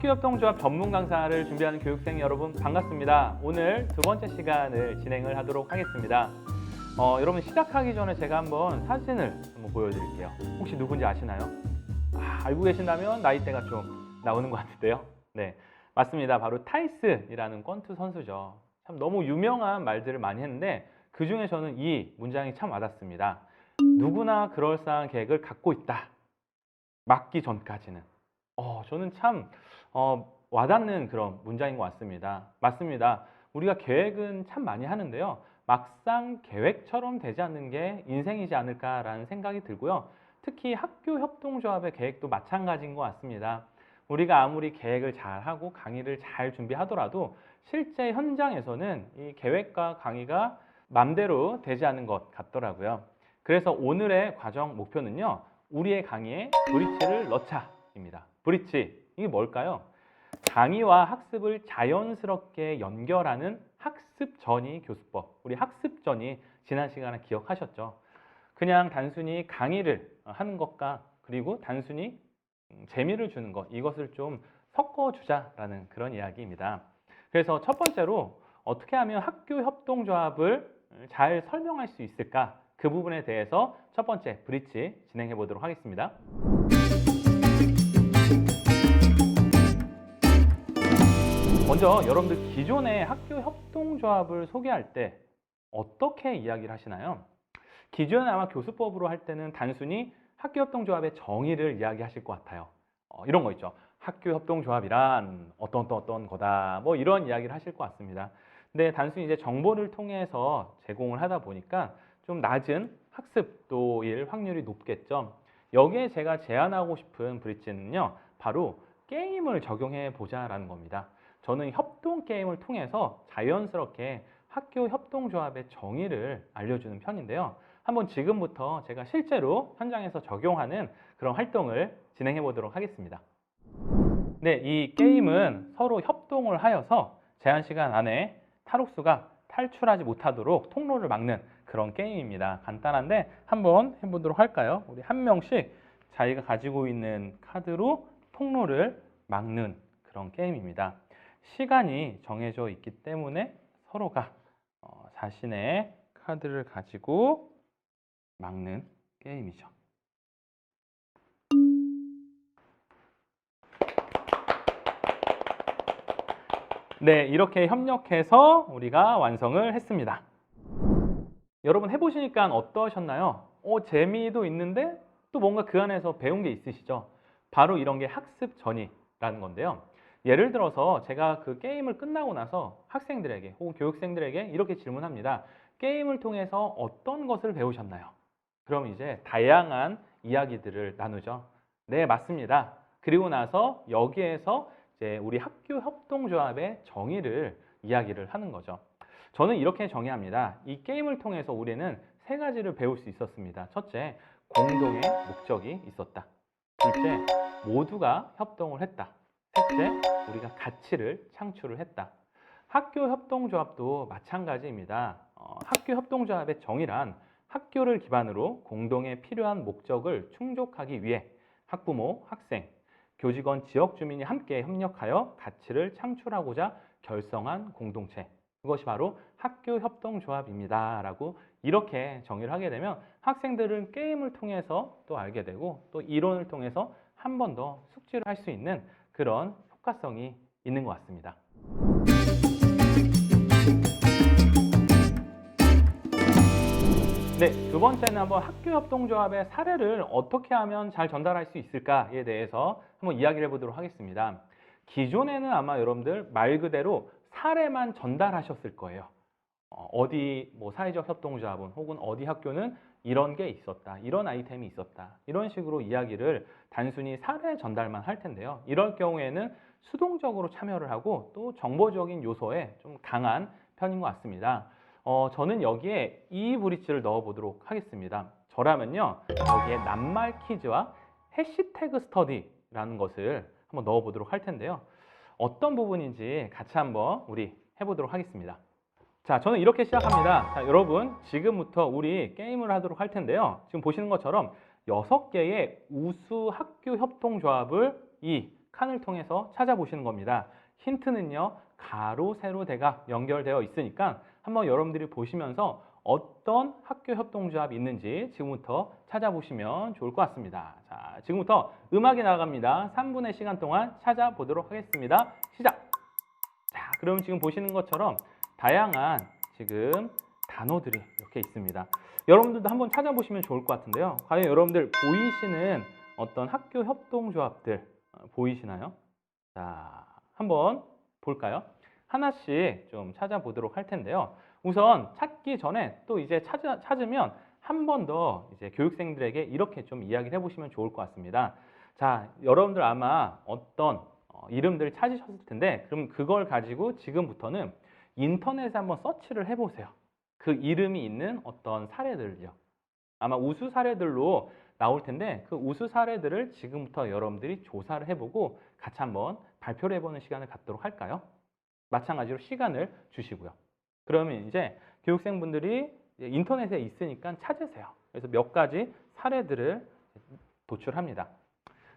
학교협동조합 전문 강사를 준비하는 교육생 여러분 반갑습니다. 오늘 두 번째 시간을 진행을 하도록 하겠습니다. 여러분 시작하기 전에 제가 한번 사진을 한번 보여드릴게요. 혹시 누군지 아시나요? 알고 계신다면 나이대가 좀 나오는 것 같은데요. 네, 맞습니다. 바로 타이슨이라는 권투 선수죠. 참 너무 유명한 말들을 많이 했는데 그 중에 저는 이 문장이 참 와닿습니다. 누구나 그럴싸한 계획을 갖고 있다. 맞기 전까지는. 저는 참 와닿는 그런 문장인 것 같습니다. 맞습니다. 우리가 계획은 참 많이 하는데요. 막상 계획처럼 되지 않는 게 인생이지 않을까라는 생각이 들고요. 특히 학교 협동조합의 계획도 마찬가지인 것 같습니다. 우리가 아무리 계획을 잘하고 강의를 잘 준비하더라도 실제 현장에서는 이 계획과 강의가 맘대로 되지 않는 것 같더라고요. 그래서 오늘의 과정 목표는요. 우리의 강의에 브릿지를 넣자입니다. 브릿지, 이게 뭘까요? 강의와 학습을 자연스럽게 연결하는 학습전이 교수법. 우리 학습전이 지난 시간에 기억하셨죠? 그냥 단순히 강의를 하는 것과 그리고 단순히 재미를 주는 것, 이것을 좀 섞어주자라는 그런 이야기입니다. 그래서 첫 번째로 어떻게 하면 학교 협동조합을 잘 설명할 수 있을까? 그 부분에 대해서 첫 번째 브릿지 진행해 보도록 하겠습니다. 먼저 여러분들 기존의 학교 협동조합을 소개할 때 어떻게 이야기를 하시나요? 기존에 아마 교수법으로 할 때는 단순히 학교 협동조합의 정의를 이야기하실 것 같아요. 이런 거 있죠. 학교 협동조합이란 어떤 거다. 뭐 이런 이야기를 하실 것 같습니다. 근데 단순히 이제 정보를 통해서 제공을 하다 보니까 좀 낮은 학습도일 확률이 높겠죠. 여기에 제가 제안하고 싶은 브릿지는요. 바로 게임을 적용해 보자라는 겁니다. 저는 협동 게임을 통해서 자연스럽게 학교 협동조합의 정의를 알려주는 편인데요. 한번 지금부터 제가 실제로 현장에서 적용하는 그런 활동을 진행해 보도록 하겠습니다. 네, 이 게임은 서로 협동을 하여서 제한 시간 안에 탈옥수가 탈출하지 못하도록 통로를 막는 그런 게임입니다. 간단한데 한번 해보도록 할까요? 우리 한 명씩 자기가 가지고 있는 카드로 통로를 막는 그런 게임입니다. 시간이 정해져 있기 때문에 서로가 자신의 카드를 가지고 막는 게임이죠. 네, 이렇게 협력해서 우리가 완성을 했습니다. 여러분 해보시니까 어떠셨나요? 재미도 있는데 또 뭔가 그 안에서 배운 게 있으시죠? 바로 이런 게 학습 전이라는 건데요. 예를 들어서 제가 그 게임을 끝나고 나서 학생들에게 혹은 교육생들에게 이렇게 질문합니다. 게임을 통해서 어떤 것을 배우셨나요? 그럼 이제 다양한 이야기들을 나누죠. 네, 맞습니다. 그리고 나서 여기에서 이제 우리 학교 협동조합의 정의를 이야기를 하는 거죠. 저는 이렇게 정의합니다. 이 게임을 통해서 우리는 세 가지를 배울 수 있었습니다. 첫째, 공동의 목적이 있었다. 둘째, 모두가 협동을 했다. 셋째, 우리가 가치를 창출을 했다. 학교 협동조합도 마찬가지입니다. 학교 협동조합의 정의란 학교를 기반으로 공동에 필요한 목적을 충족하기 위해 학부모, 학생, 교직원, 지역 주민이 함께 협력하여 가치를 창출하고자 결성한 공동체. 그것이 바로 학교 협동조합입니다. 라고 이렇게 정의를 하게 되면 학생들은 게임을 통해서 또 알게 되고 또 이론을 통해서 한 번 더 숙지를 할 수 있는 그런 효과성이 있는 것 같습니다. 네, 두 번째는 한번 학교 협동조합의 사례를 어떻게 하면 잘 전달할 수 있을까에 대해서 한번 이야기를 해보도록 하겠습니다. 기존에는 아마 여러분들 말 그대로 사례만 전달하셨을 거예요. 어디 뭐 사회적 협동조합은 혹은 어디 학교는 이런 게 있었다, 이런 아이템이 있었다, 이런 식으로 이야기를 단순히 사례 전달만 할 텐데요. 이럴 경우에는 수동적으로 참여를 하고 또 정보적인 요소에 좀 강한 편인 것 같습니다. 저는 여기에 이 브릿지를 넣어 보도록 하겠습니다. 저라면요, 여기에 낱말 퀴즈와 해시태그 스터디라는 것을 한번 넣어 보도록 할 텐데요. 어떤 부분인지 같이 한번 우리 해보도록 하겠습니다. 자, 저는 이렇게 시작합니다. 자, 여러분 지금부터 우리 게임을 하도록 할 텐데요. 지금 보시는 것처럼 6개의 우수 학교 협동조합을 이 칸을 통해서 찾아보시는 겁니다. 힌트는요, 가로, 세로, 대각 연결되어 있으니까 한번 여러분들이 보시면서 어떤 학교 협동조합이 있는지 지금부터 찾아보시면 좋을 것 같습니다. 자, 지금부터 음악이 나갑니다. 3분의 시간 동안 찾아보도록 하겠습니다. 시작! 자, 그럼 지금 보시는 것처럼 다양한 지금 단어들이 이렇게 있습니다. 여러분들도 한번 찾아보시면 좋을 것 같은데요. 과연 여러분들 보이시는 어떤 학교 협동조합들 보이시나요? 자, 한번 볼까요? 하나씩 좀 찾아보도록 할 텐데요. 우선 찾기 전에 또 이제 찾으면 한 번 더 이제 교육생들에게 이렇게 좀 이야기를 해보시면 좋을 것 같습니다. 자, 여러분들 아마 어떤 이름들을 찾으셨을 텐데, 그럼 그걸 가지고 지금부터는 인터넷에 한번 서치를 해보세요. 그 이름이 있는 어떤 사례들요. 아마 우수 사례들로 나올 텐데 그 우수 사례들을 지금부터 여러분들이 조사를 해보고 같이 한번 발표를 해보는 시간을 갖도록 할까요? 마찬가지로 시간을 주시고요. 그러면 이제 교육생분들이 인터넷에 있으니까 찾으세요. 그래서 몇 가지 사례들을 도출합니다.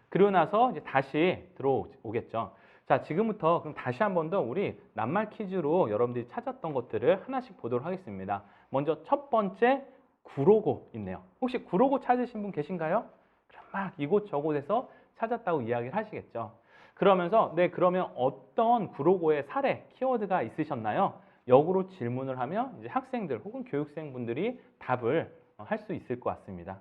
그리고 나서 이제 다시 들어오겠죠. 자, 지금부터 그럼 다시 한 번 더 우리 낱말 퀴즈로 여러분들이 찾았던 것들을 하나씩 보도록 하겠습니다. 먼저 첫 번째 구로고 있네요. 혹시 구로고 찾으신 분 계신가요? 그럼 막 이곳저곳에서 찾았다고 이야기를 하시겠죠. 그러면서 네, 그러면 어떤 구로고의 사례, 키워드가 있으셨나요? 역으로 질문을 하면 이제 학생들 혹은 교육생분들이 답을 할 수 있을 것 같습니다.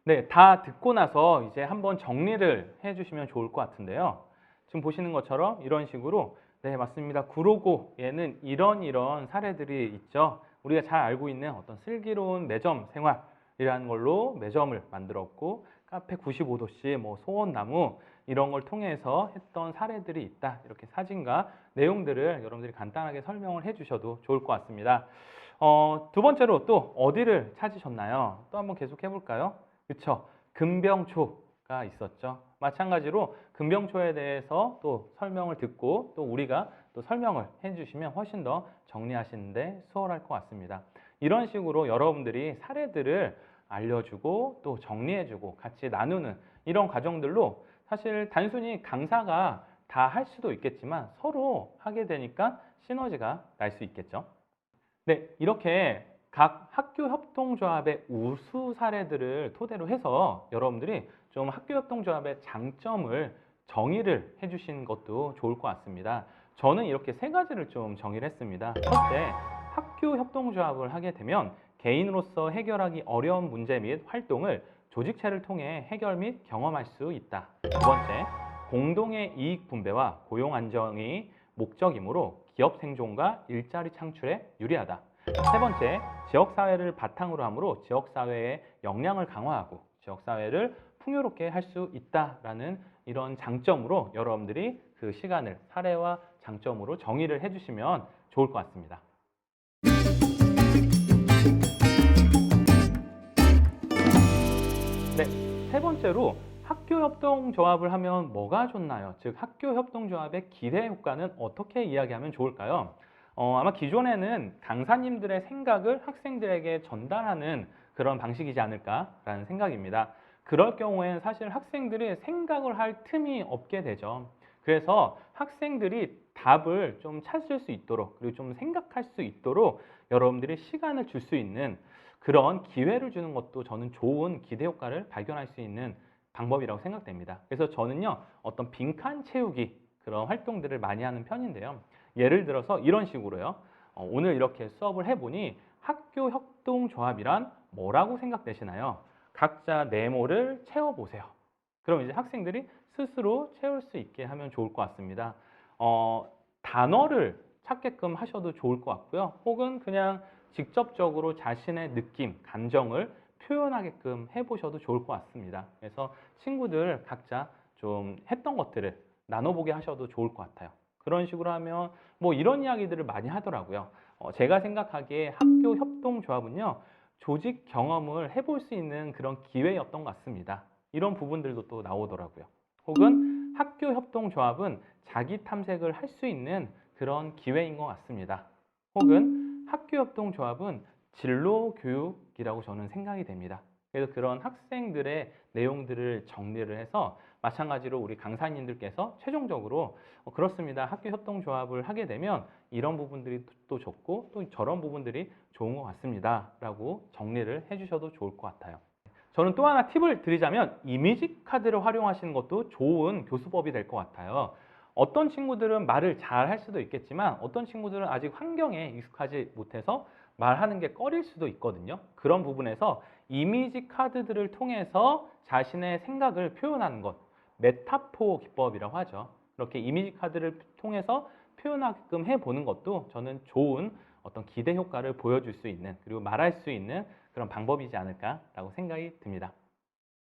네, 다 듣고 나서 이제 한번 정리를 해주시면 좋을 것 같은데요. 지금 보시는 것처럼 이런 식으로 네, 맞습니다. 구로고에는 이런 사례들이 있죠. 우리가 잘 알고 있는 어떤 슬기로운 매점 생활이라는 걸로 매점을 만들었고 카페 95도씨, 뭐 소원나무 이런 걸 통해서 했던 사례들이 있다. 이렇게 사진과 내용들을 여러분들이 간단하게 설명을 해주셔도 좋을 것 같습니다. 두 번째로 또 어디를 찾으셨나요? 또 한번 계속 해볼까요? 그쵸? 금병초가 있었죠. 마찬가지로 금병초에 대해서 또 설명을 듣고 또 우리가 또 설명을 해주시면 훨씬 더 정리하시는데 수월할 것 같습니다. 이런 식으로 여러분들이 사례들을 알려주고 또 정리해주고 같이 나누는 이런 과정들로 사실 단순히 강사가 다 할 수도 있겠지만 서로 하게 되니까 시너지가 날 수 있겠죠. 네, 이렇게 각 학교 협동조합의 우수 사례들을 토대로 해서 여러분들이 좀 학교 협동조합의 장점을 정의를 해주신 것도 좋을 것 같습니다. 저는 이렇게 세 가지를 좀 정의를 했습니다. 첫째, 학교 협동조합을 하게 되면 개인으로서 해결하기 어려운 문제 및 활동을 조직체를 통해 해결 및 경험할 수 있다. 두 번째, 공동의 이익 분배와 고용 안정이 목적이므로 기업 생존과 일자리 창출에 유리하다. 세 번째, 지역사회를 바탕으로 하므로 지역사회의 역량을 강화하고 지역사회를 풍요롭게 할 수 있다라는 이런 장점으로 여러분들이 그 시간을 사례와 장점으로 정의를 해주시면 좋을 것 같습니다. 네, 세 번째로 학교협동조합을 하면 뭐가 좋나요? 즉 학교협동조합의 기대 효과는 어떻게 이야기하면 좋을까요? 아마 기존에는 강사님들의 생각을 학생들에게 전달하는 그런 방식이지 않을까라는 생각입니다. 그럴 경우에는 사실 학생들이 생각을 할 틈이 없게 되죠. 그래서 학생들이 답을 좀 찾을 수 있도록 그리고 좀 생각할 수 있도록 여러분들이 시간을 줄 수 있는 그런 기회를 주는 것도 저는 좋은 기대 효과를 발견할 수 있는 방법이라고 생각됩니다. 그래서 저는요, 어떤 빈칸 채우기 그런 활동들을 많이 하는 편인데요. 예를 들어서 이런 식으로요. 오늘 이렇게 수업을 해보니 학교 협동조합이란 뭐라고 생각되시나요? 각자 네모를 채워보세요. 그럼 이제 학생들이 스스로 채울 수 있게 하면 좋을 것 같습니다. 단어를 찾게끔 하셔도 좋을 것 같고요. 혹은 그냥 직접적으로 자신의 느낌, 감정을 표현하게끔 해보셔도 좋을 것 같습니다. 그래서 친구들 각자 좀 했던 것들을 나눠보게 하셔도 좋을 것 같아요. 그런 식으로 하면 뭐 이런 이야기들을 많이 하더라고요. 제가 생각하기에 학교 협동조합은요, 조직 경험을 해볼 수 있는 그런 기회였던 것 같습니다. 이런 부분들도 또 나오더라고요. 혹은 학교 협동조합은 자기 탐색을 할 수 있는 그런 기회인 것 같습니다. 혹은 학교 협동조합은 진로 교육이라고 저는 생각이 됩니다. 그래서 그런 학생들의 내용들을 정리를 해서 마찬가지로 우리 강사님들께서 최종적으로 그렇습니다. 학교 협동조합을 하게 되면 이런 부분들이 또 좋고 또 저런 부분들이 좋은 것 같습니다. 라고 정리를 해주셔도 좋을 것 같아요. 저는 또 하나 팁을 드리자면 이미지 카드를 활용하시는 것도 좋은 교수법이 될 것 같아요. 어떤 친구들은 말을 잘 할 수도 있겠지만 어떤 친구들은 아직 환경에 익숙하지 못해서 말하는 게 꺼릴 수도 있거든요. 그런 부분에서 이미지 카드들을 통해서 자신의 생각을 표현하는 것, 메타포 기법이라고 하죠. 그렇게 이미지 카드를 통해서 표현하게끔 해보는 것도 저는 좋은 어떤 기대 효과를 보여줄 수 있는, 그리고 말할 수 있는 그런 방법이지 않을까라고 생각이 듭니다.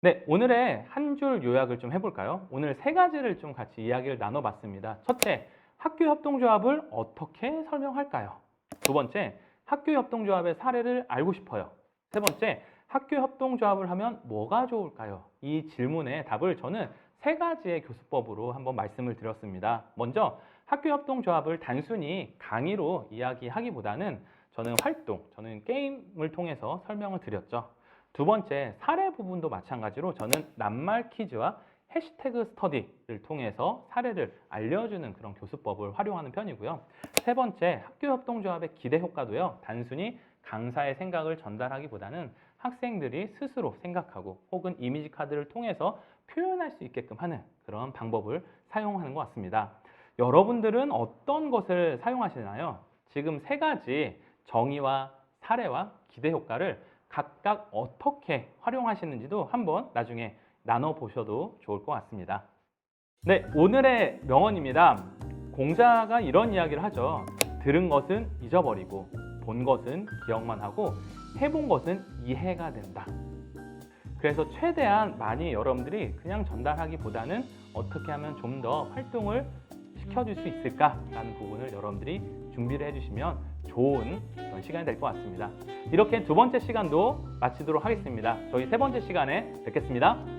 네, 오늘의 한 줄 요약을 좀 해볼까요? 오늘 세 가지를 좀 같이 이야기를 나눠봤습니다. 첫째, 학교 협동조합을 어떻게 설명할까요? 두 번째, 학교 협동조합의 사례를 알고 싶어요. 세 번째, 학교 협동조합을 하면 뭐가 좋을까요? 이 질문의 답을 저는 세 가지의 교수법으로 한번 말씀을 드렸습니다. 먼저 학교 협동조합을 단순히 강의로 이야기하기보다는 저는 게임을 통해서 설명을 드렸죠. 두 번째, 사례 부분도 마찬가지로 저는 낱말 퀴즈와 해시태그 스터디를 통해서 사례를 알려주는 그런 교수법을 활용하는 편이고요. 세 번째, 학교 협동조합의 기대 효과도요. 단순히 강사의 생각을 전달하기보다는 학생들이 스스로 생각하고 혹은 이미지 카드를 통해서 표현할 수 있게끔 하는 그런 방법을 사용하는 것 같습니다. 여러분들은 어떤 것을 사용하시나요? 지금 세 가지 정의와 사례와 기대 효과를 각각 어떻게 활용하시는지도 한번 나중에 나눠보셔도 좋을 것 같습니다. 네, 오늘의 명언입니다. 공자가 이런 이야기를 하죠. 들은 것은 잊어버리고 본 것은 기억만 하고 해본 것은 이해가 된다. 그래서 최대한 많이 여러분들이 그냥 전달하기보다는 어떻게 하면 좀 더 활동을 시켜줄 수 있을까라는 부분을 여러분들이 준비를 해주시면 좋은 그런 시간이 될 것 같습니다. 이렇게 두 번째 시간도 마치도록 하겠습니다. 저희 세 번째 시간에 뵙겠습니다.